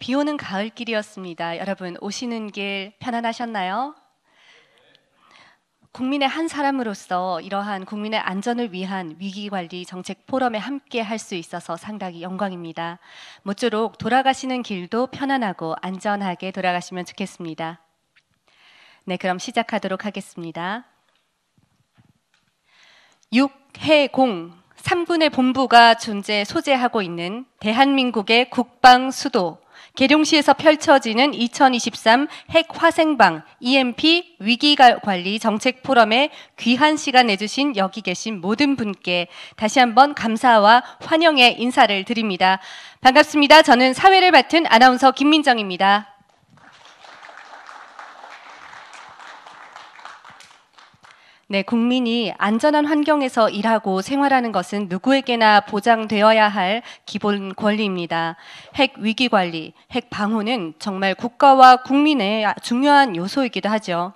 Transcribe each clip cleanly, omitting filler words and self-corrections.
비 오는 가을길이었습니다. 여러분 오시는 길 편안하셨나요? 국민의 한 사람으로서 이러한 국민의 안전을 위한 위기관리 정책 포럼에 함께 할 수 있어서 상당히 영광입니다. 모쪼록 돌아가시는 길도 편안하고 안전하게 돌아가시면 좋겠습니다. 네, 그럼 시작하도록 하겠습니다. 6해공 3군의 본부가 소재하고 있는 대한민국의 국방 수도 계룡시에서 펼쳐지는 2023 핵화생방 EMP 위기관리 정책 포럼에 귀한 시간 내주신 여기 계신 모든 분께 다시 한번 감사와 환영의 인사를 드립니다. 반갑습니다. 저는 사회를 맡은 아나운서 김민정입니다. 네, 국민이 안전한 환경에서 일하고 생활하는 것은 누구에게나 보장되어야 할 기본 권리입니다. 핵 위기 관리, 핵 방호는 정말 국가와 국민의 중요한 요소이기도 하죠.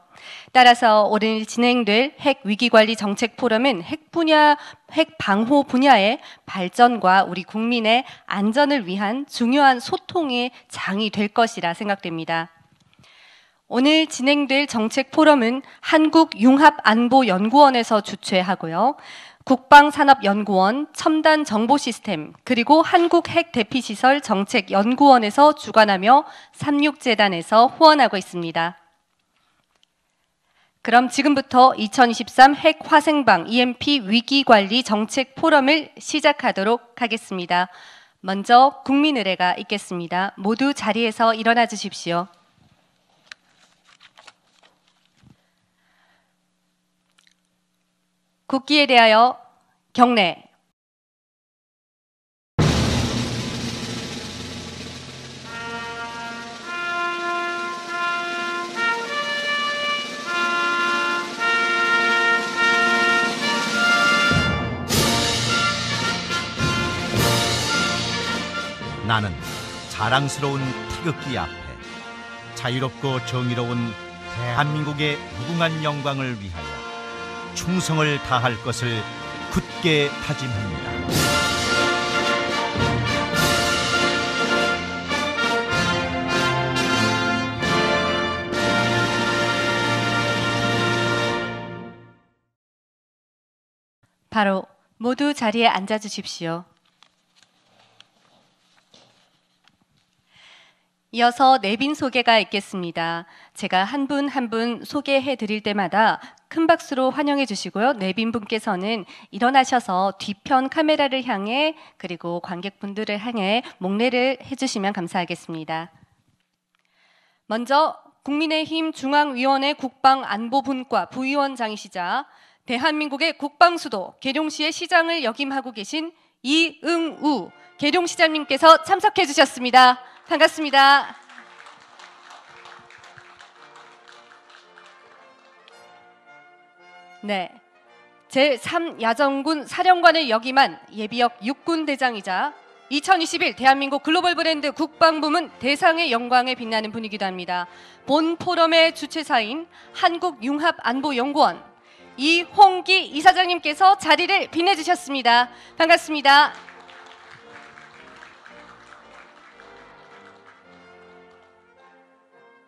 따라서 오늘 진행될 핵 위기 관리 정책 포럼은 핵 방호 분야의 발전과 우리 국민의 안전을 위한 중요한 소통의 장이 될 것이라 생각됩니다. 오늘 진행될 정책 포럼은 한국융합안보연구원에서 주최하고요. 국방산업연구원, 첨단정보시스템, 그리고 한국핵대피시설 정책연구원에서 주관하며 삼육재단에서 후원하고 있습니다. 그럼 지금부터 2023 핵화생방 EMP 위기관리 정책 포럼을 시작하도록 하겠습니다. 먼저 국민의례가 있겠습니다. 모두 자리에서 일어나 주십시오. 국기에 대하여 경례. 나는 자랑스러운 태극기 앞에 자유롭고 정의로운 대한민국의 무궁한 영광을 위하여 충성을 다할 것을 굳게 다짐합니다. 바로 모두 자리에 앉아 주십시오. 이어서 내빈 소개가 있겠습니다. 제가 한 분 한 분 소개해 드릴 때마다 큰 박수로 환영해 주시고요. 내빈 분께서는 일어나셔서 뒤편 카메라를 향해 그리고 관객분들을 향해 목례를 해주시면 감사하겠습니다. 먼저 국민의힘 중앙위원회 국방안보분과 부위원장이시자 대한민국의 국방수도 계룡시의 시장을 역임하고 계신 이응우 계룡시장님께서 참석해 주셨습니다. 반갑습니다. 네, 제3야전군 사령관을 역임한 예비역 육군대장이자 2021 대한민국 글로벌 브랜드 국방부문 대상의 영광에 빛나는 분이기도 합니다. 본 포럼의 주최사인 한국융합안보연구원 이홍기 이사장님께서 자리를 빛내주셨습니다. 반갑습니다.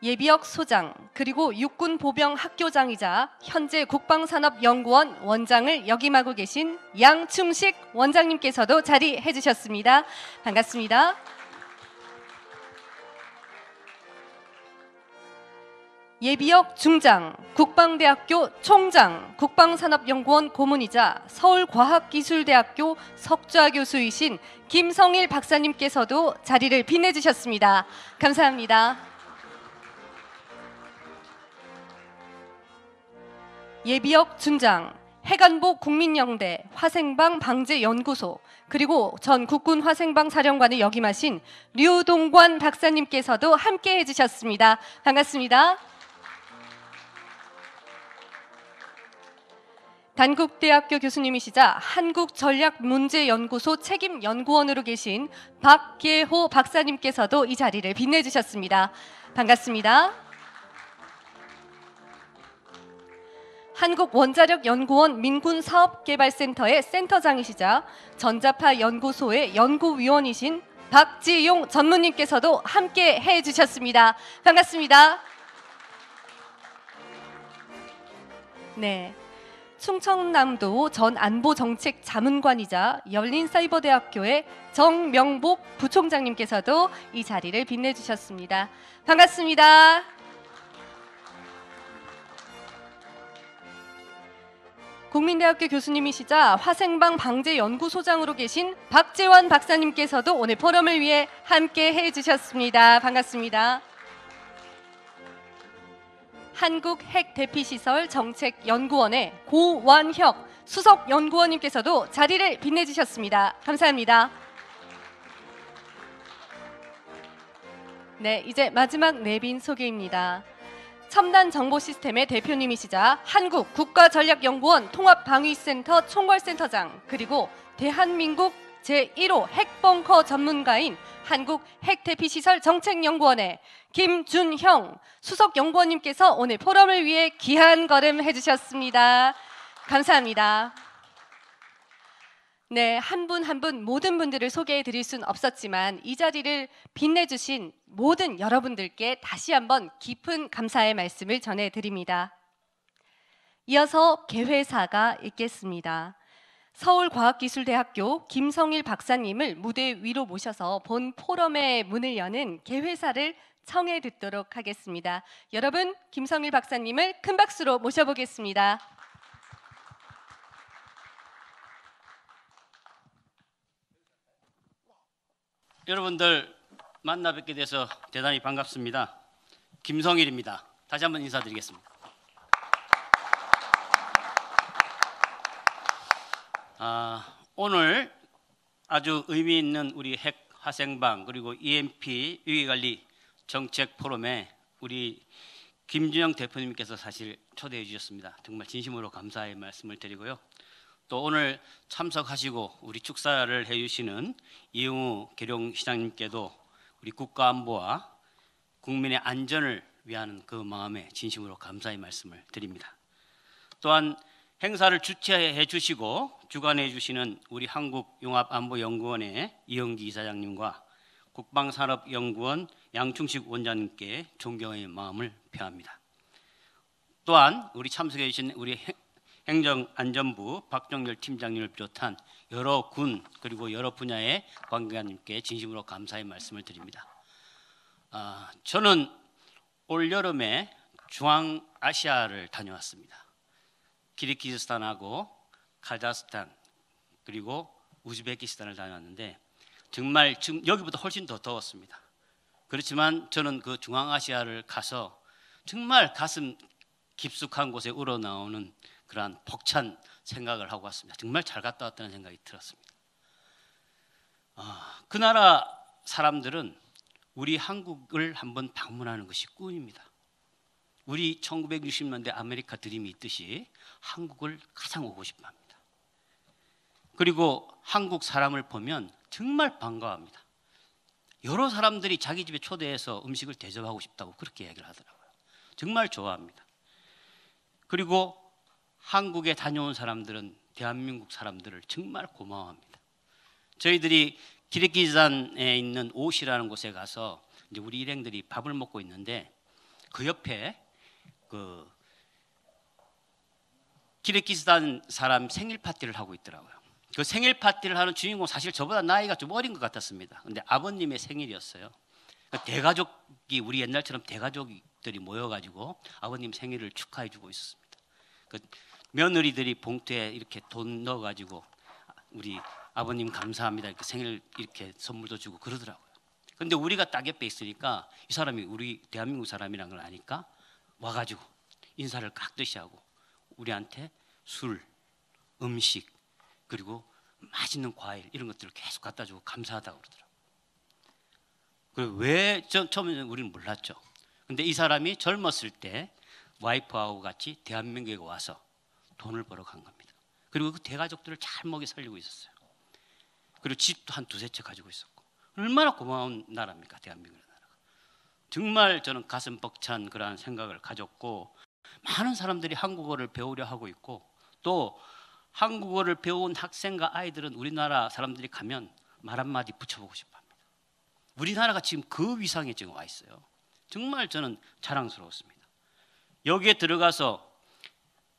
예비역 소장 그리고 육군보병 학교장이자 현재 국방산업연구원 원장을 역임하고 계신 양충식 원장님께서도 자리해 주셨습니다. 반갑습니다. 예비역 중장, 국방대학교 총장, 국방산업연구원 고문이자 서울과학기술대학교 석좌 교수이신 김성일 박사님께서도 자리를 빛내주셨습니다. 감사합니다. 예비역 준장, 해관보 국민영대 화생방 방재연구소 그리고 전 국군 화생방 사령관을 역임하신 류동관 박사님께서도 함께 해주셨습니다. 반갑습니다. 단국대학교 교수님이시자 한국전략문제연구소 책임연구원으로 계신 박계호 박사님께서도 이 자리를 빛내주셨습니다. 반갑습니다. 한국원자력연구원 민군사업개발센터의 센터장이시자 전자파 연구소의 연구위원이신 박지용 전무님께서도 함께 해주셨습니다. 반갑습니다. 네, 충청남도 전 안보정책 자문관이자 열린사이버대학교의 정명복 부총장님께서도 이 자리를 빛내주셨습니다. 반갑습니다. 국민대학교 교수님이시자 화생방 방재연구소장으로 계신 박재환 박사님께서도 오늘 포럼을 위해 함께 해주셨습니다. 반갑습니다. 한국핵대피시설 정책연구원의 고완혁 수석연구원님께서도 자리를 빛내주셨습니다. 감사합니다. 네, 이제 마지막 내빈 소개입니다. 첨단정보시스템의 대표님이시자 한국국가전략연구원 통합방위센터 총괄센터장, 그리고 대한민국 제1호 핵벙커 전문가인 한국핵대피시설 정책연구원의 김준형 수석연구원님께서 오늘 포럼을 위해 귀한 걸음 해주셨습니다. 감사합니다. 네, 한 분 한 분 모든 분들을 소개해 드릴 수는 없었지만 이 자리를 빛내주신 모든 여러분들께 다시 한번 깊은 감사의 말씀을 전해드립니다. 이어서 개회사가 있겠습니다. 서울과학기술대학교 김성일 박사님을 무대 위로 모셔서 본 포럼의 문을 여는 개회사를 청해 듣도록 하겠습니다. 여러분, 김성일 박사님을 큰 박수로 모셔보겠습니다. 여러분들 만나 뵙게 돼서 대단히 반갑습니다. 김성일입니다. 다시 한번 인사드리겠습니다. 오늘 아주 의미 있는 우리 핵 화생방 그리고 EMP 위기관리 정책 포럼에 우리 김준형 대표님께서 사실 초대해 주셨습니다. 정말 진심으로 감사의 말씀을 드리고요. 또 오늘 참석하시고 우리 축사를 해주시는 이영우 계룡시장님께도 우리 국가안보와 국민의 안전을 위한 그 마음에 진심으로 감사의 말씀을 드립니다. 또한 행사를 주최해 주시고 주관해 주시는 우리 한국융합안보연구원의 이영기 이사장님과 국방산업연구원 양충식 원장님께 존경의 마음을 표합니다. 또한 우리 참석해 주신 우리 행정안전부 박정열 팀장님을 비롯한 여러 군 그리고 여러 분야의 관계자님께 진심으로 감사의 말씀을 드립니다. 저는 올 여름에 중앙아시아를 다녀왔습니다. 키르기즈스탄하고 카자흐스탄 그리고 우즈베키스탄을 다녀왔는데 정말 지금 여기보다 훨씬 더 더웠습니다. 그렇지만 저는 그 중앙아시아를 가서 정말 가슴 깊숙한 곳에 우러나오는 그러한 벅찬 생각을 하고 왔습니다. 정말 잘 갔다 왔다는 생각이 들었습니다. 그 나라 사람들은 우리 한국을 한번 방문하는 것이 꿈입니다. 우리 1960년대 아메리카 드림이 있듯이 한국을 가장 오고 싶어 합니다. 그리고 한국 사람을 보면 정말 반가워합니다. 여러 사람들이 자기 집에 초대해서 음식을 대접하고 싶다고 그렇게 얘기를 하더라고요. 정말 좋아합니다. 그리고 한국에 다녀온 사람들은 대한민국 사람들을 정말 고마워합니다. 저희들이 기르기즈스탄에 있는 오시라는 곳에 가서 이제 우리 일행들이 밥을 먹고 있는데 그 옆에 그 기르기즈스탄 사람 생일 파티를 하고 있더라고요. 그 생일 파티를 하는 주인공 사실 저보다 나이가 좀 어린 것 같았습니다. 근데 아버님의 생일이었어요. 대가족이 우리 옛날처럼 대가족들이 모여가지고 아버님 생일을 축하해주고 있었습니다. 그 며느리들이 봉투에 이렇게 돈 넣어가지고 우리 아버님 감사합니다 이렇게 생일 이렇게 선물도 주고 그러더라고요. 근데 우리가 딱 옆에 있으니까 이 사람이 우리 대한민국 사람이라는 걸 아니까 와가지고 인사를 깍듯이 하고 우리한테 술, 음식 그리고 맛있는 과일 이런 것들을 계속 갖다 주고 감사하다고 그러더라고요. 그리고 왜 처음에는 우리는 몰랐죠. 근데 이 사람이 젊었을 때 와이프하고 같이 대한민국에 와서 돈을 벌어 간 겁니다. 그리고 그 대가족들을 잘 먹여 살리고 있었어요. 그리고 집도 한 두세 채 가지고 있었고 얼마나 고마운 나라입니까 대한민국이라는 나라가. 정말 저는 가슴 벅찬 그러한 생각을 가졌고 많은 사람들이 한국어를 배우려 하고 있고 또 한국어를 배운 학생과 아이들은 우리나라 사람들이 가면 말 한마디 붙여보고 싶어 합니다. 우리나라가 지금 그 위상에 지금 와 있어요. 정말 저는 자랑스러웠습니다. 여기에 들어가서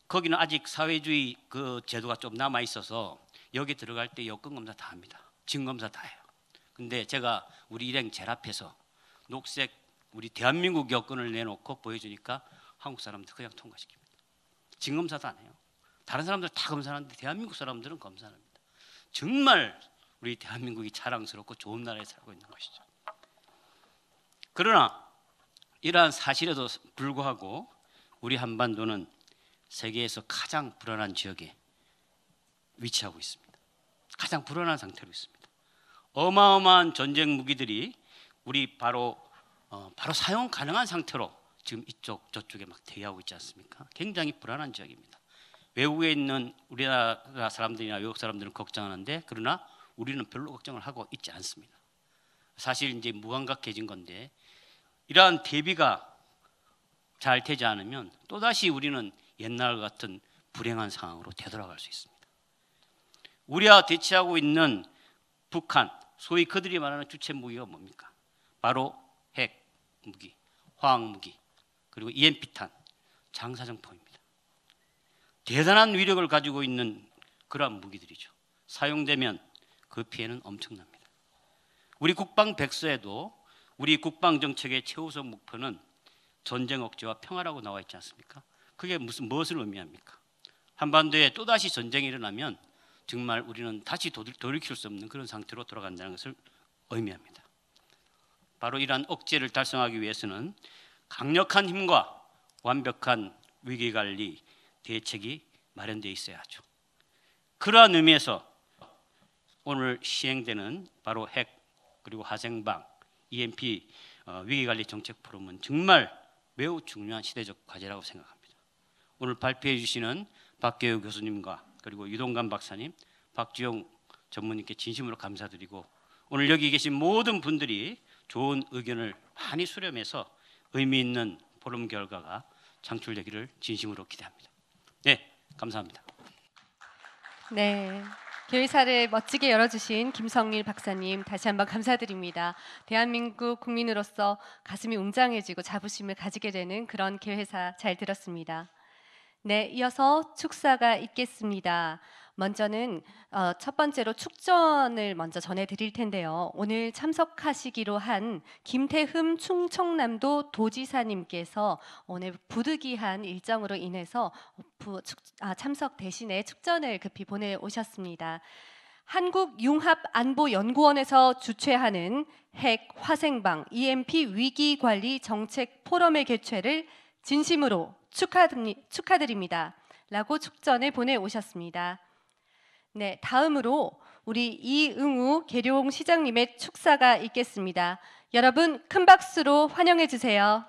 거기는 아직 사회주의 그 제도가 좀 남아 있어서 여기 들어갈 때 여권 검사 다 합니다. 진 검사 다 해요. 근데 제가 우리 일행 제일 앞에서 녹색 우리 대한민국 여권을 내놓고 보여주니까 한국 사람들 그냥 통과시킵니다. 진 검사도 안 해요. 다른 사람들 다 검사하는데 대한민국 사람들은 검사 안 합니다. 정말 우리 대한민국이 자랑스럽고 좋은 나라에 살고 있는 것이죠. 그러나 이러한 사실에도 불구하고 우리 한반도는 세계에서 가장 불안한 지역에 위치하고 있습니다. 가장 불안한 상태로 있습니다. 어마어마한 전쟁 무기들이 우리 바로 사용 가능한 상태로 지금 이쪽 저쪽에 막 대기하고 있지 않습니까? 굉장히 불안한 지역입니다. 외국에 있는 우리나라 사람들이나 외국 사람들은 걱정하는데 그러나 우리는 별로 걱정을 하고 있지 않습니다. 사실 이제 무감각해진 건데 이러한 대비가 잘 되지 않으면 또다시 우리는 옛날 같은 불행한 상황으로 되돌아갈 수 있습니다. 우리와 대치하고 있는 북한, 소위 그들이 말하는 주체 무기가 뭡니까? 바로 핵 무기, 화학 무기, 그리고 EMP탄, 장사정포입니다. 대단한 위력을 가지고 있는 그러한 무기들이죠. 사용되면 그 피해는 엄청납니다. 우리 국방 백서에도 우리 국방 정책의 최우선 목표는 전쟁 억제와 평화라고 나와 있지 않습니까? 그게 무엇을 의미합니까? 한반도에 또다시 전쟁이 일어나면 정말 우리는 다시 돌이킬 수 없는 그런 상태로 돌아간다는 것을 의미합니다. 바로 이러한 억제를 달성하기 위해서는 강력한 힘과 완벽한 위기관리 대책이 마련되어 있어야 하죠. 그러한 의미에서 오늘 시행되는 바로 핵 그리고 화생방 EMP 위기관리 정책 포럼은 정말 매우 중요한 시대적 과제라고 생각합니다. 오늘 발표해 주시는 박계우 교수님과 그리고 유동관 박사님, 박주영 전무님께 진심으로 감사드리고 오늘 여기 계신 모든 분들이 좋은 의견을 많이 수렴해서 의미 있는 포럼 결과가 창출되기를 진심으로 기대합니다. 네, 감사합니다. 네. 개회사를 멋지게 열어주신 김성일 박사님 다시 한번 감사드립니다. 대한민국 국민으로서 가슴이 웅장해지고 자부심을 가지게 되는 그런 개회사 잘 들었습니다. 네, 이어서 축사가 있겠습니다. 먼저는 첫 번째로 축전을 먼저 전해드릴 텐데요. 오늘 참석하시기로 한 김태흠 충청남도 도지사님께서 오늘 부득이한 일정으로 인해서 참석 대신에 축전을 급히 보내오셨습니다. 한국융합안보연구원에서 주최하는 핵, 화생방, EMP 위기관리 정책 포럼의 개최를 진심으로 축하드립니다. 라고 축전을 보내오셨습니다. 네, 다음으로 우리 이응우 계룡시장님의 축사가 있겠습니다. 여러분 큰 박수로 환영해 주세요.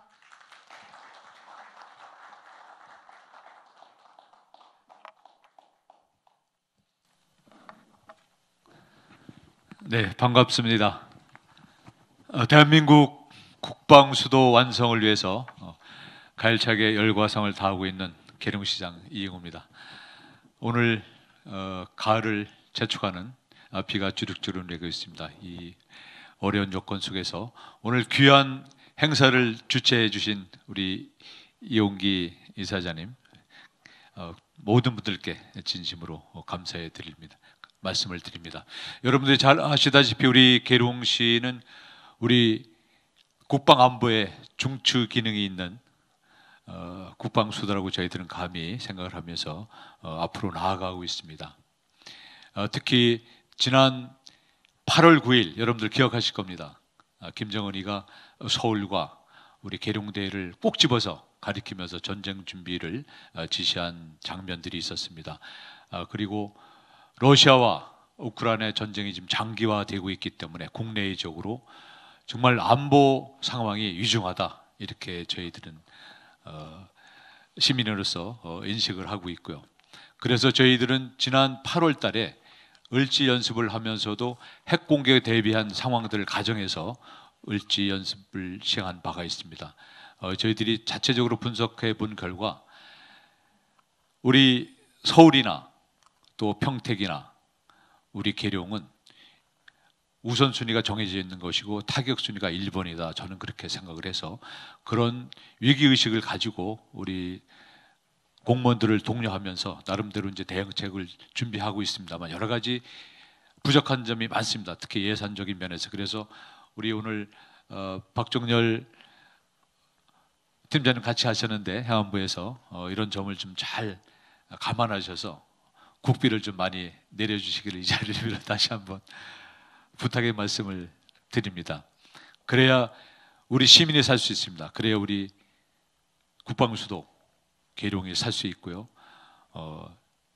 네, 반갑습니다. 대한민국 국방 수도 완성을 위해서 가열차게 열과성을 다하고 있는 계룡시장 이응우입니다. 오늘 가을을 재촉하는 비가 주룩주룩 내리고 있습니다. 이 어려운 요건 속에서 오늘 귀한 행사를 주최해 주신 우리 이용기 이사장님 모든 분들께 진심으로 감사해 드립니다. 말씀을 드립니다. 여러분들이 잘 아시다시피 우리 계룡시는 우리 국방안보에 중추 기능이 있는 국방수도라고 저희들은 감히 생각을 하면서 앞으로 나아가고 있습니다. 특히 지난 8월 9일 여러분들 기억하실 겁니다. 김정은이가 서울과 우리 계룡대를 꼭 집어서 가리키면서 전쟁 준비를 지시한 장면들이 있었습니다. 그리고 러시아와 우크라이나의 전쟁이 지금 장기화되고 있기 때문에 국내적으로 정말 안보 상황이 위중하다 이렇게 저희들은 시민으로서 인식을 하고 있고요. 그래서 저희들은 지난 8월 달에 을지 연습을 하면서도 핵 공격에 대비한 상황들을 가정해서 을지 연습을 시행한 바가 있습니다. 저희들이 자체적으로 분석해 본 결과 우리 서울이나 또 평택이나 우리 계룡은 우선순위가 정해져 있는 것이고 타격순위가 1번이다. 저는 그렇게 생각을 해서 그런 위기의식을 가지고 우리 공무원들을 독려하면서 나름대로 이제 대응책을 준비하고 있습니다만 여러 가지 부족한 점이 많습니다. 특히 예산적인 면에서. 그래서 우리 오늘 박정렬 팀장님 같이 하셨는데 행안부에서 이런 점을 좀 잘 감안하셔서 국비를 좀 많이 내려주시기를 이 자리를 빌어 다시 한번 부탁의 말씀을 드립니다. 그래야 우리 시민이 살 수 있습니다. 그래야 우리 국방수도 계룡이 살 수 있고요.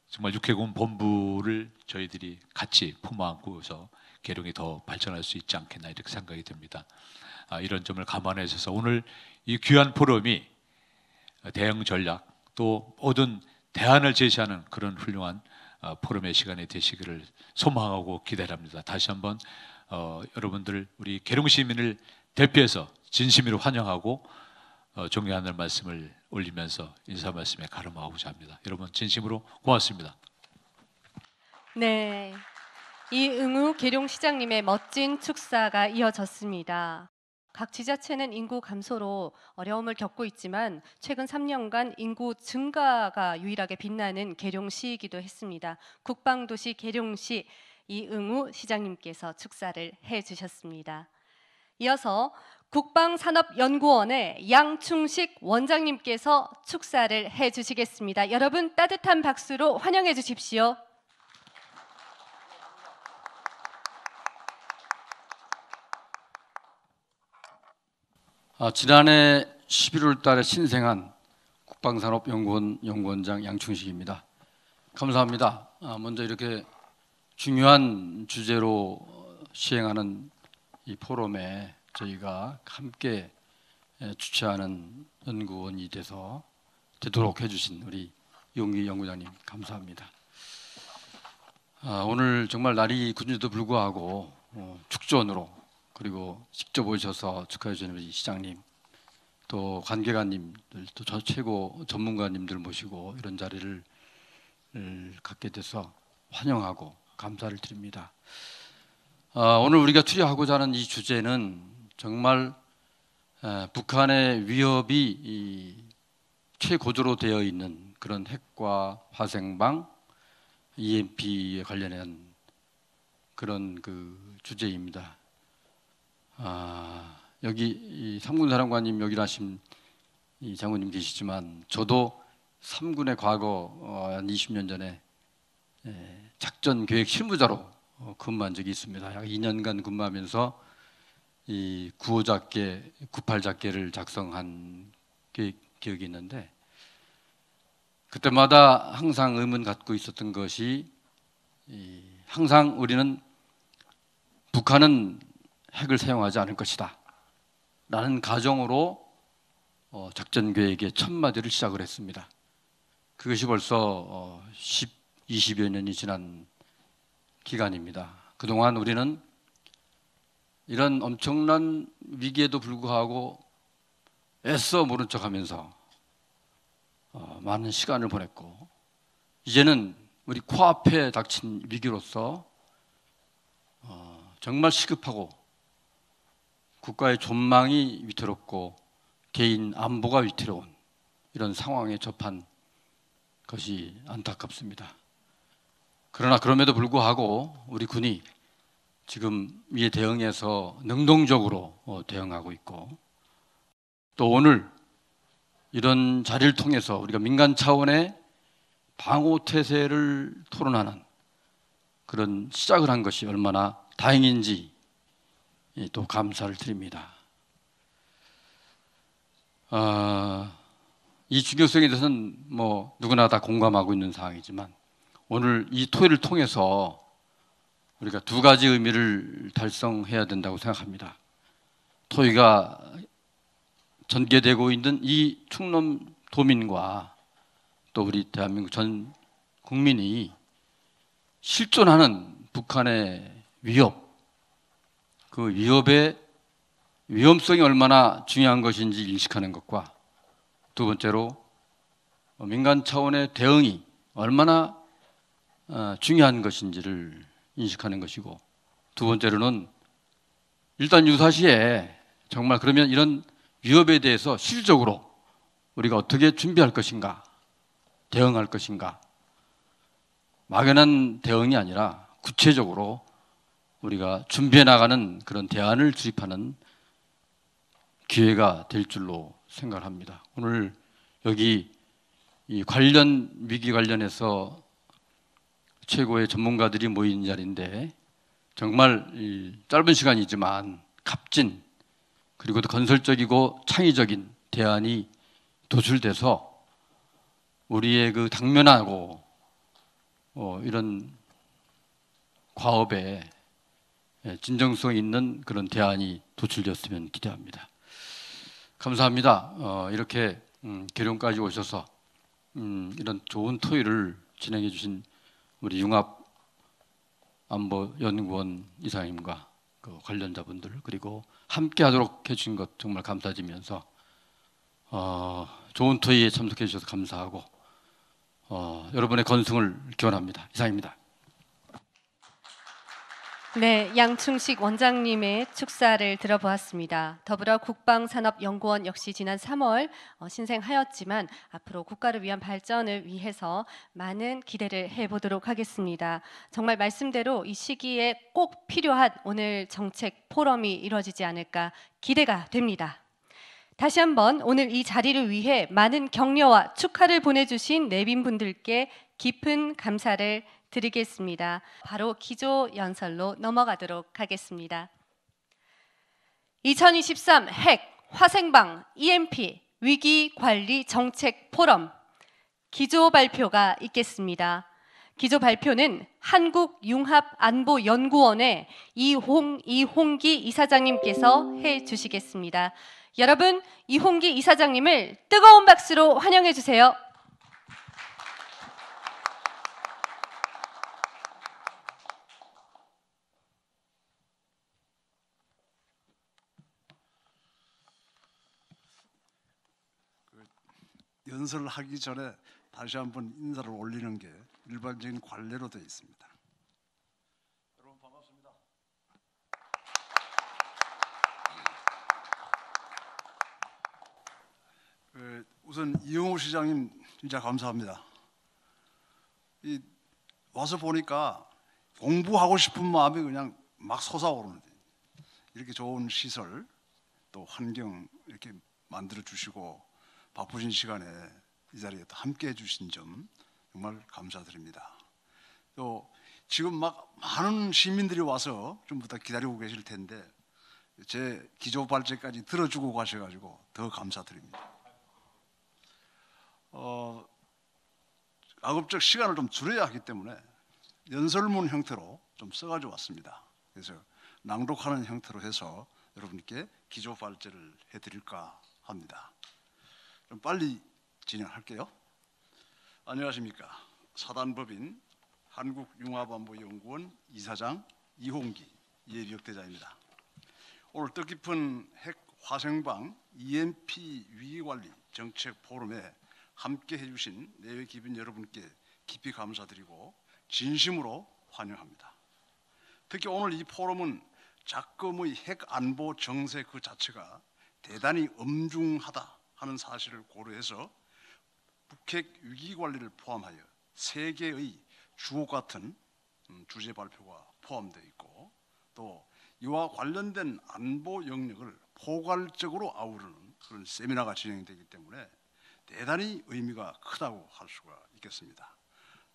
정말 육해공 본부를 저희들이 같이 품어안고서 계룡이 더 발전할 수 있지 않겠나 이렇게 생각이 듭니다. 이런 점을 감안해 주셔서 오늘 이 귀한 포럼이 대응 전략 또 모든 대안을 제시하는 그런 훌륭한 포럼의 시간이 되시기를 소망하고 기대합니다. 다시 한번 여러분들 우리 계룡 시민을 대표해서 진심으로 환영하고 존경하는 말씀을 올리면서 인사 말씀에 가름하고자 합니다. 여러분 진심으로 고맙습니다. 네, 이응우 계룡시장님의 멋진 축사가 이어졌습니다. 각 지자체는 인구 감소로 어려움을 겪고 있지만 최근 3년간 인구 증가가 유일하게 빛나는 계룡시이기도 했습니다. 국방도시 계룡시 이응우 시장님께서 축사를 해주셨습니다. 이어서 국방산업연구원의 양충식 원장님께서 축사를 해주시겠습니다. 여러분 따뜻한 박수로 환영해 주십시오. 지난해 11월 달에 신생한 국방산업연구원 연구원장 양충식입니다. 감사합니다. 먼저 이렇게 중요한 주제로 시행하는 이 포럼에 저희가 함께 주최하는 연구원이 되도록 해주신 우리 이용기 연구장님 감사합니다. 오늘 정말 날이 굳은데도 불구하고 축전으로 그리고 직접 오셔서 축하해 주신 우리 시장님 또 관계관님들 또 저 최고 전문가님들 모시고 이런 자리를 갖게 돼서 환영하고 감사를 드립니다. 오늘 우리가 투여하고자 하는 이 주제는 정말 북한의 위협이 최고조로 되어 있는 그런 핵과 화생방, EMP에 관련한 그런 그 주제입니다. 여기 이 3군 사령관님 여기 하신 이 장군님 계시지만 저도 3군의 과거 한 20년 전에 작전 계획 실무자로 근무한 적이 있습니다. 약 2년간 근무하면서 이 9호작계, 98작계를 작성한 기억이 있는데 그때마다 항상 의문 갖고 있었던 것이 항상 우리는 북한은 핵을 사용하지 않을 것이다 라는 가정으로 작전 계획의 첫 마디를 시작을 했습니다. 그것이 벌써 20여 년이 지난 기간입니다. 그동안 우리는 이런 엄청난 위기에도 불구하고 애써 모른 척하면서 많은 시간을 보냈고 이제는 우리 코앞에 닥친 위기로서 정말 시급하고 국가의 존망이 위태롭고 개인 안보가 위태로운 이런 상황에 접한 것이 안타깝습니다. 그러나 그럼에도 불구하고 우리 군이 지금 이에 대응해서 능동적으로 대응하고 있고 또 오늘 이런 자리를 통해서 우리가 민간 차원의 방호태세를 토론하는 그런 시작을 한 것이 얼마나 다행인지 또 감사를 드립니다. 이 중요성에 대해서는 뭐 누구나 다 공감하고 있는 사항이지만 오늘 이 토의를 통해서 우리가 두 가지 의미를 달성해야 된다고 생각합니다. 토의가 전개되고 있는 이 충남 도민과 또 우리 대한민국 전 국민이 실존하는 북한의 위협, 그 위협의 위험성이 얼마나 중요한 것인지 인식하는 것과 두 번째로 민간 차원의 대응이 얼마나 중요한 것인지를 인식하는 것이고 두 번째로는 일단 유사시에 정말 그러면 이런 위협에 대해서 실질적으로 우리가 어떻게 준비할 것인가, 대응할 것인가, 막연한 대응이 아니라 구체적으로 우리가 준비해 나가는 그런 대안을 주입하는 기회가 될 줄로 생각을 합니다. 오늘 여기 이 관련 위기 관련해서 최고의 전문가들이 모인 자리인데 정말 이 짧은 시간이지만 값진 그리고 또 건설적이고 창의적인 대안이 도출돼서 우리의 그 당면하고 이런 과업에 진정성 있는 그런 대안이 도출되었으면 기대합니다. 감사합니다. 이렇게 계룡까지 오셔서 이런 좋은 토의를 진행해 주신 우리 융합안보연구원 이사님과 그 관련자분들 그리고 함께하도록 해주신 것 정말 감사드리면서 좋은 토의에 참석해 주셔서 감사하고 여러분의 건승을 기원합니다. 이상입니다. 네, 양충식 원장님의 축사를 들어보았습니다. 더불어 국방산업연구원 역시 지난 3월 신생하였지만 앞으로 국가를 위한 발전을 위해서 많은 기대를 해보도록 하겠습니다. 정말 말씀대로 이 시기에 꼭 필요한 오늘 정책 포럼이 이루어지지 않을까 기대가 됩니다. 다시 한번 오늘 이 자리를 위해 많은 격려와 축하를 보내주신 내빈분들께 깊은 감사를 드리겠습니다. 바로 기조연설로 넘어가도록 하겠습니다. 2023 핵, 화생방, EMP 위기관리 정책 포럼 기조 발표가 있겠습니다. 기조 발표는 한국융합안보연구원의 이홍기 이사장님께서 해주시겠습니다. 여러분, 이홍기 이사장님을 뜨거운 박수로 환영해 주세요. 연설을 하기 전에 다시 한번 인사를 올리는 게 일반적인 관례로 되어 있습니다. 여러분 반갑습니다. 우선 이용호 시장님 진짜 감사합니다. 와서 보니까 공부하고 싶은 마음이 그냥 막 솟아오르는 이렇게 좋은 시설 또 환경 이렇게 만들어 주시고 바쁘신 시간에 이 자리에 또 함께 해주신 점 정말 감사드립니다. 또 지금 막 많은 시민들이 와서 전부 다 기다리고 계실 텐데 제 기조 발제까지 들어주고 가셔가지고 더 감사드립니다. 가급적 시간을 좀 줄여야 하기 때문에 연설문 형태로 좀 써가지고 왔습니다. 그래서 낭독하는 형태로 해서 여러분께 기조 발제를 해드릴까 합니다. 좀 빨리 진행할게요. 안녕하십니까. 사단법인 한국융합안보연구원 이사장 이홍기 예비역대장입니다. 오늘 뜻깊은 핵 화생방 EMP 위기관리 정책 포럼에 함께 해주신 내외 기빈 여러분께 깊이 감사드리고 진심으로 환영합니다. 특히 오늘 이 포럼은 작금의 핵 안보 정세 그 자체가 대단히 엄중하다 하는 사실을 고려해서 북핵 위기 관리를 포함하여 세 개의 주옥 같은 주제 발표가 포함되어 있고 또 이와 관련된 안보 영역을 포괄적으로 아우르는 그런 세미나가 진행되기 때문에 대단히 의미가 크다고 할 수가 있겠습니다.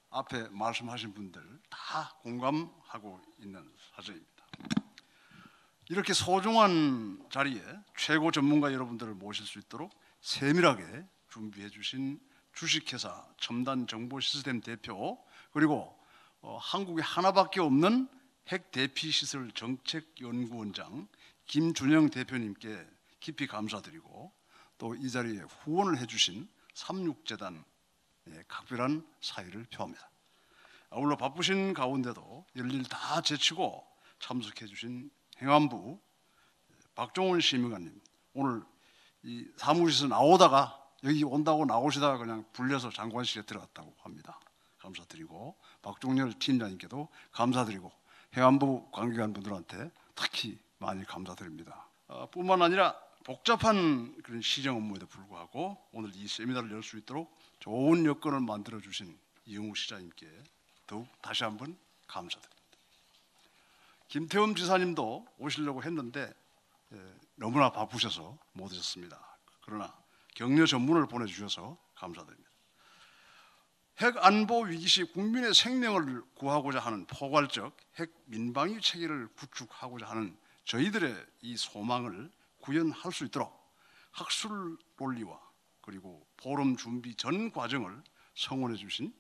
앞에 말씀하신 분들 다 공감하고 있는 사정입니다. 이렇게 소중한 자리에 최고 전문가 여러분들을 모실 수 있도록 세밀하게 준비해 주신 주식회사 첨단정보시스템 대표 그리고 한국에 하나밖에 없는 핵대피시설 정책연구원장 김준영 대표님께 깊이 감사드리고 또 이 자리에 후원을 해주신 삼육재단에 각별한 사의를 표합니다. 아울러 바쁘신 가운데도 열일 다 제치고 참석해 주신 행안부 박종원 시민관님 오늘 이 사무실에서 나오다가 여기 온다고 나오시다가 그냥 불려서 장관실에 들어갔다고 합니다. 감사드리고 박종렬 팀장님께도 감사드리고 행안부 관계관분들한테 특히 많이 감사드립니다. 뿐만 아니라 복잡한 그런 시정 업무에도 불구하고 오늘 이 세미나를 열 수 있도록 좋은 여건을 만들어 주신 이영우 시장님께 더욱 다시 한번 감사드립니다. 김태흠 지사님도 오시려고 했는데 너무나 바쁘셔서 못 오셨습니다. 그러나 격려 전문을 보내주셔서 감사드립니다. 핵 안보 위기 시 국민의 생명을 구하고자 하는 포괄적 핵 민방위 체계를 구축하고자 하는 저희들의 이 소망을 구현할 수 있도록 학술 논리와 그리고 포럼 준비 전 과정을 성원해 주신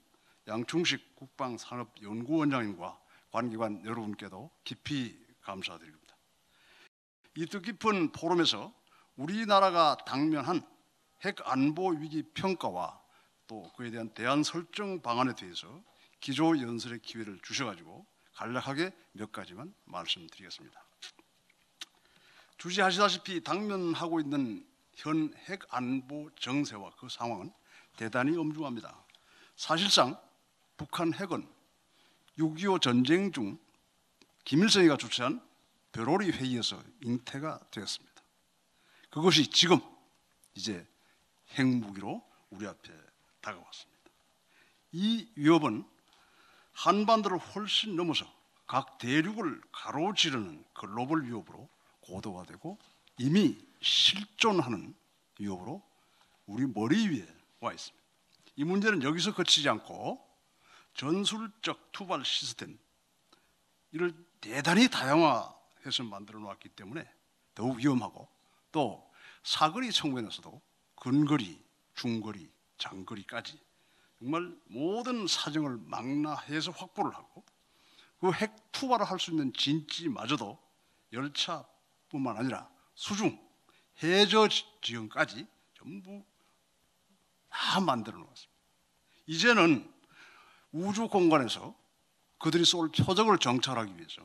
양충식 국방산업연구원장님과 관계관 여러분께도 깊이 감사드립니다. 이 뜻깊은 포럼에서 우리나라가 당면한 핵 안보 위기 평가와 또 그에 대한 대안 설정 방안에 대해서 기조 연설의 기회를 주셔가지고 간략하게 몇 가지만 말씀드리겠습니다. 주시하시다시피 당면하고 있는 현 핵 안보 정세와 그 상황은 대단히 엄중합니다. 사실상 북한 핵은 6.25 전쟁 중 김일성이가 주최한 벼로리 회의에서 잉태가 되었습니다. 그것이 지금 이제 핵무기로 우리 앞에 다가왔습니다. 이 위협은 한반도를 훨씬 넘어서 각 대륙을 가로지르는 글로벌 위협으로 고도화되고 이미 실존하는 위협으로 우리 머리 위에 와 있습니다. 이 문제는 여기서 그치지 않고 전술적 투발 시스템 이를 대단히 다양화해서 만들어 놓았기 때문에 더욱 위험하고 또 사거리 측면에서도 근거리, 중거리, 장거리까지 정말 모든 사정을 망라해서 확보를 하고 그 핵 투발을 할 수 있는 진지마저도 열차뿐만 아니라 수중, 해저 지형까지 전부 다 만들어 놓았습니다. 이제는 우주 공간에서 그들이 쏠 표적을 정찰하기 위해서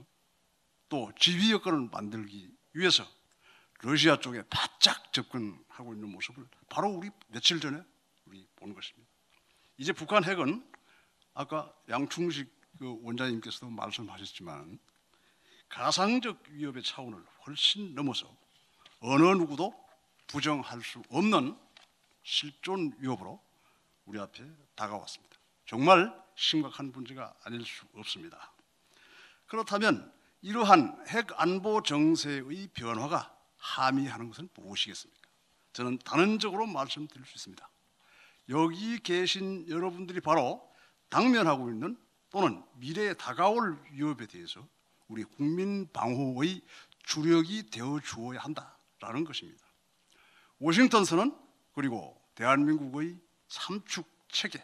또 지휘 여건을 만들기 위해서 러시아 쪽에 바짝 접근하고 있는 모습을 바로 우리 며칠 전에 우리 본 것입니다. 이제 북한 핵은 아까 양충식 원장님께서도 말씀하셨지만 가상적 위협의 차원을 훨씬 넘어서 어느 누구도 부정할 수 없는 실존 위협으로 우리 앞에 다가왔습니다. 정말 심각한 문제가 아닐 수 없습니다. 그렇다면 이러한 핵 안보 정세의 변화가 함의하는 것은 무엇이겠습니까? 저는 단언적으로 말씀드릴 수 있습니다. 여기 계신 여러분들이 바로 당면하고 있는 또는 미래에 다가올 위협에 대해서 우리 국민 방호의 주력이 되어 주어야 한다라는 것입니다. 워싱턴선언 그리고 대한민국의 삼축 체계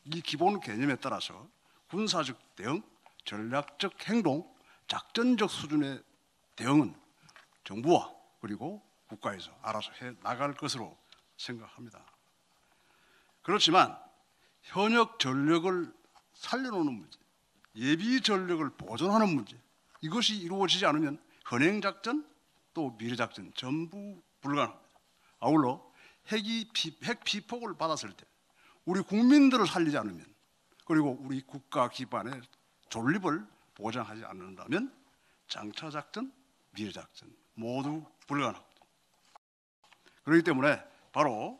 이 기본 개념에 따라서 군사적 대응, 전략적 행동, 작전적 수준의 대응은 정부와 그리고 국가에서 알아서 해 나갈 것으로 생각합니다. 그렇지만 현역 전력을 살려놓는 문제, 예비 전력을 보존하는 문제 이것이 이루어지지 않으면 현행작전 또 미래작전 전부 불가능합니다. 아울러 핵 피폭을 받았을 때 우리 국민들을 살리지 않으면 그리고 우리 국가 기반의 존립을 보장하지 않는다면 장차작전, 미래작전 모두 불가능합니다. 그렇기 때문에 바로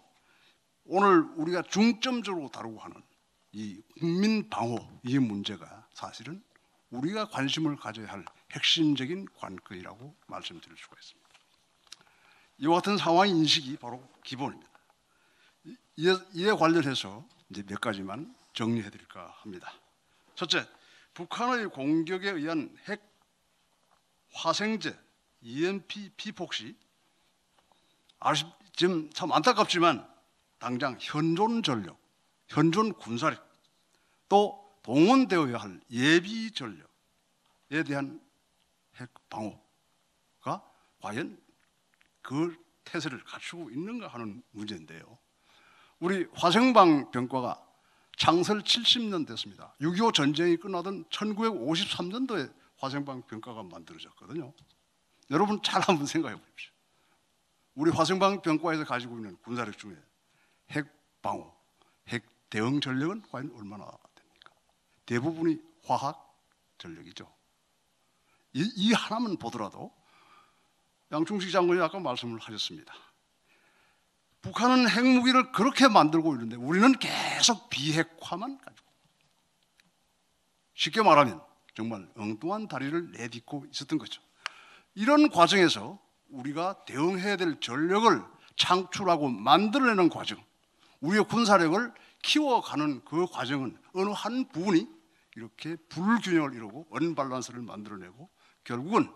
오늘 우리가 중점적으로 다루고 하는 이 국민 방호 이 문제가 사실은 우리가 관심을 가져야 할 핵심적인 관건이라고 말씀드릴 수가 있습니다. 이와 같은 상황 인식이 바로 기본입니다. 이에 관련해서 이제 몇 가지만 정리해 드릴까 합니다. 첫째, 북한의 공격에 의한 핵 화생제 EMP 피폭 시 지금 참 안타깝지만 당장 현존 전력, 현존 군사력 또 동원되어야 할 예비 전력에 대한 핵 방어가 과연 그 태세를 갖추고 있는가 하는 문제인데요. 우리 화생방 병과가 창설 70년 됐습니다. 6.25 전쟁이 끝나던 1953년도에 화생방 병과가 만들어졌거든요. 여러분 잘 한번 생각해 보십시오. 우리 화생방 병과에서 가지고 있는 군사력 중에 핵 방어, 핵 대응 전력은 과연 얼마나 됩니까? 대부분이 화학 전력이죠. 이 하나만 보더라도 양충식 장관이 아까 말씀을 하셨습니다. 북한은 핵무기를 그렇게 만들고 있는데 우리는 계속 비핵화만 가지고, 쉽게 말하면 정말 엉뚱한 다리를 내딛고 있었던 거죠. 이런 과정에서 우리가 대응해야 될 전력을 창출하고 만들어내는 과정, 우리의 군사력을 키워가는 그 과정은 어느 한 부분이 이렇게 불균형을 이루고 언밸런스를 만들어내고 결국은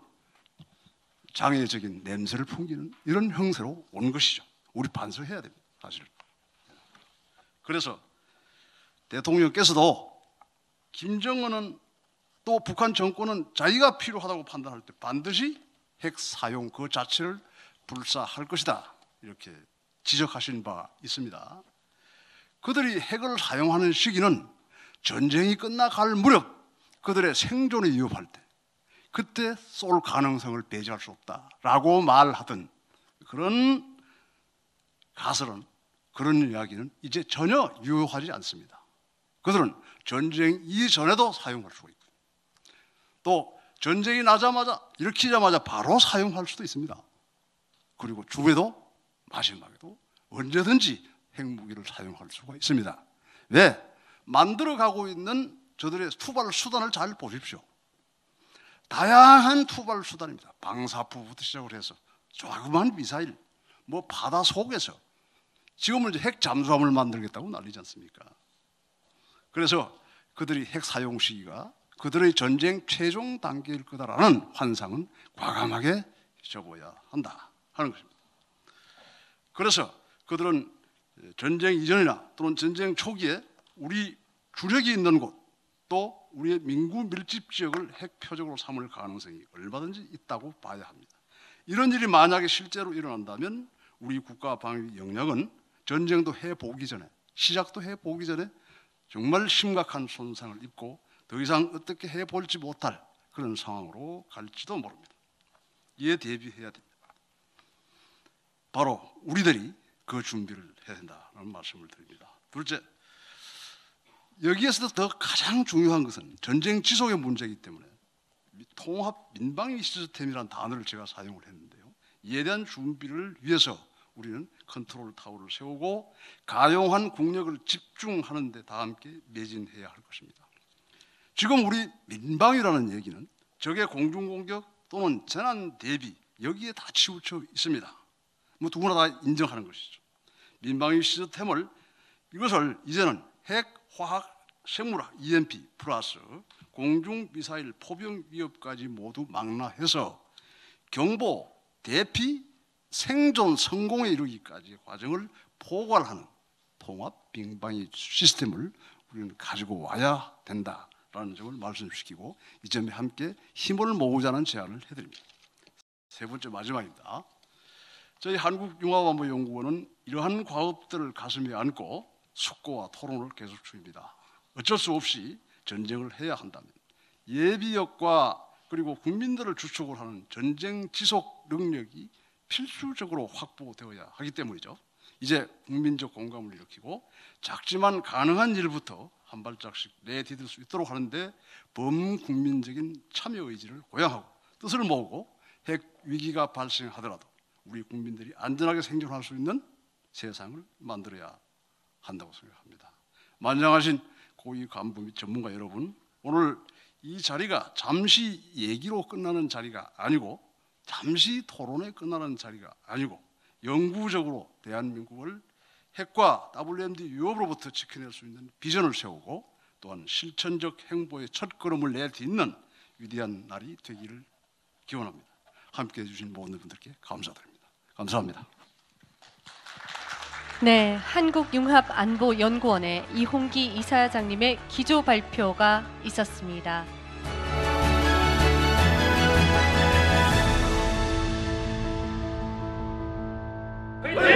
장애적인 냄새를 풍기는 이런 형태로 온 것이죠. 우리 반성해야 됩니다, 사실은. 그래서 대통령께서도 김정은은 또 북한 정권은 자기가 필요하다고 판단할 때 반드시 핵 사용 그 자체를 불사할 것이다, 이렇게 지적하신 바 있습니다. 그들이 핵을 사용하는 시기는 전쟁이 끝나갈 무렵 그들의 생존에 위협할 때, 그때 쏠 가능성을 배제할 수 없다라고 말하던 그런 가설은, 그런 이야기는 이제 전혀 유효하지 않습니다. 그들은 전쟁 이전에도 사용할 수가 있고, 또 전쟁이 나자마자, 일으키자마자 바로 사용할 수도 있습니다. 그리고 죽어도 마지막에도 언제든지 핵무기를 사용할 수가 있습니다. 왜? 만들어가고 있는 저들의 투발 수단을 잘 보십시오. 다양한 투발 수단입니다. 방사포부터 시작을 해서 조그만 미사일, 뭐 바다 속에서 지금은 이제 핵 잠수함을 만들겠다고 난리지 않습니까? 그래서 그들이 핵 사용 시기가 그들의 전쟁 최종 단계일 거다라는 환상은 과감하게 접어야 한다 하는 것입니다. 그래서 그들은 전쟁 이전이나 또는 전쟁 초기에 우리 주력이 있는 곳, 또 우리의 민구 밀집 지역을 핵 표적으로 삼을 가능성이 얼마든지 있다고 봐야 합니다. 이런 일이 만약에 실제로 일어난다면 우리 국가 방위 역량은 전쟁도 해보기 전에, 시작도 해보기 전에 정말 심각한 손상을 입고 더 이상 어떻게 해볼지 못할 그런 상황으로 갈지도 모릅니다. 이에 대비해야 됩니다. 바로 우리들이 그 준비를 해야 된다는 말씀을 드립니다. 둘째, 여기에서도 더 가장 중요한 것은 전쟁 지속의 문제이기 때문에 통합 민방위 시스템이라는 단어를 제가 사용을 했는데요. 이에 대한 준비를 위해서 우리는 컨트롤 타워를 세우고 가용한 국력을 집중하는 데 다 함께 매진해야 할 것입니다. 지금 우리 민방위라는 얘기는 적의 공중공격 또는 재난 대비, 여기에 다 치우쳐 있습니다. 뭐 누구나 다 인정하는 것이죠. 민방위 시스템을, 이것을 이제는 핵, 화학, 생물학, EMP 플러스 공중 미사일, 포병 위협까지 모두 망라해서 경보, 대피, 생존 성공에 이르기까지의 과정을 포괄하는 통합 민방위 시스템을 우리는 가지고 와야 된다라는 점을 말씀시키고 이 점에 함께 힘을 모으자는 제안을 해드립니다. 세 번째, 마지막입니다. 저희 한국융합안보연구원은 이러한 과업들을 가슴에 안고 숙고와 토론을 계속 중입니다. 어쩔 수 없이 전쟁을 해야 한다면 예비역과 그리고 국민들을 주축을 하는 전쟁 지속 능력이 필수적으로 확보되어야 하기 때문이죠. 이제 국민적 공감을 일으키고 작지만 가능한 일부터 한 발짝씩 내디딜 수 있도록 하는데 범국민적인 참여 의지를 고양하고 뜻을 모으고 핵 위기가 발생하더라도 우리 국민들이 안전하게 생존할 수 있는 세상을 만들어야 한다고 생각합니다. 만장하신 고위 간부 및 전문가 여러분, 오늘 이 자리가 잠시 얘기로 끝나는 자리가 아니고 잠시 토론에 끝나는 자리가 아니고 영구적으로 대한민국을 핵과 WMD 위협으로부터 지켜낼 수 있는 비전을 세우고 또한 실천적 행보의 첫걸음을 내딛는 위대한 날이 되기를 기원합니다. 함께해 주신 모든 분들께 감사드립니다. 감사합니다. 네, 한국융합안보연구원의 이홍기 이사장님의 기조 발표가 있었습니다. 화이팅!